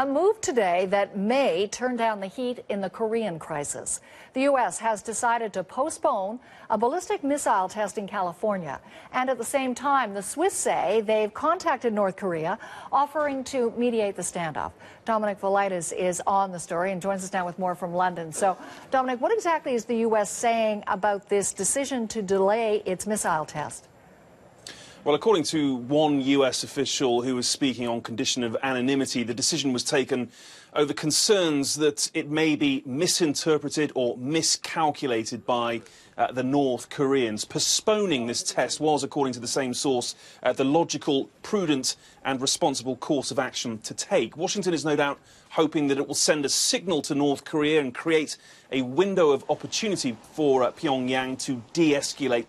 A move today that may turn down the heat in the Korean crisis. The U.S. has decided to postpone a ballistic missile test in California. And at the same time, the Swiss say they've contacted North Korea, offering to mediate the standoff. Dominic Velitis is on the story and joins us now with more from London. So, Dominic, what exactly is the U.S. saying about this decision to delay its missile test? Well, according to one US official who was speaking on condition of anonymity, the decision was taken over concerns that it may be misinterpreted or miscalculated by the North Koreans. Postponing this test was, according to the same source, the logical, prudent and responsible course of action to take. Washington is no doubt hoping that it will send a signal to North Korea and create a window of opportunity for Pyongyang to de-escalate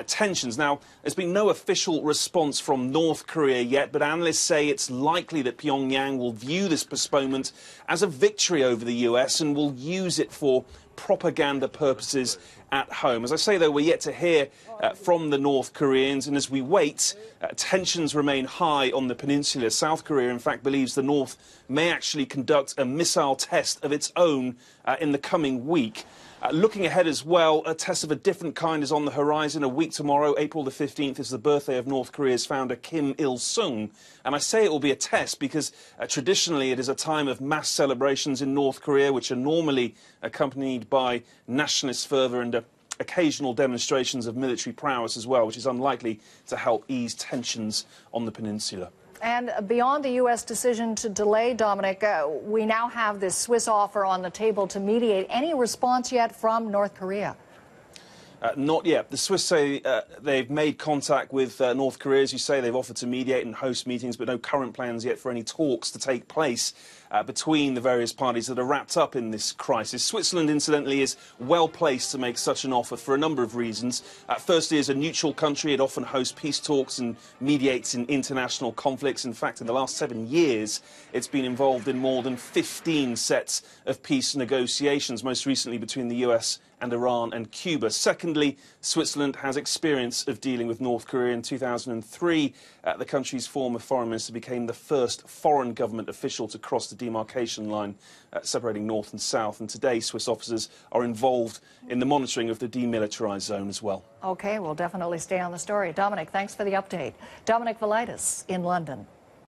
tensions. Now, there's been no official response from North Korea yet, but analysts say it's likely that Pyongyang will view this postponement as a victory over the US and will use it for propaganda purposes at home. As I say, though, we're yet to hear from the North Koreans, and as we wait, tensions remain high on the peninsula. South Korea, in fact, believes the North may actually conduct a missile test of its own in the coming week. Looking ahead as well, a test of a different kind is on the horizon. A week tomorrow, April the 15th, is the birthday of North Korea's founder Kim Il-sung. And I say it will be a test because traditionally it is a time of mass celebrations in North Korea, which are normally accompanied by nationalist fervour and occasional demonstrations of military prowess as well, which is unlikely to help ease tensions on the peninsula. And beyond the U.S. decision to delay, Dominic, we now have this Swiss offer on the table to mediate. Any response yet from North Korea? Not yet. The Swiss say they've made contact with North Korea. As you say, they've offered to mediate and host meetings, but no current plans yet for any talks to take place between the various parties that are wrapped up in this crisis. Switzerland, incidentally, is well placed to make such an offer for a number of reasons. Firstly, as a neutral country, it often hosts peace talks and mediates in international conflicts. In fact, in the last 7 years, it's been involved in more than 15 sets of peace negotiations, most recently between the US and Iran and Cuba. Secondly, Switzerland has experience of dealing with North Korea. In 2003, the country's former foreign minister became the first foreign government official to cross the demarcation line separating North and South. And today, Swiss officers are involved in the monitoring of the demilitarised zone as well. OK, we'll definitely stay on the story. Dominic, thanks for the update. Dominic Velitis in London.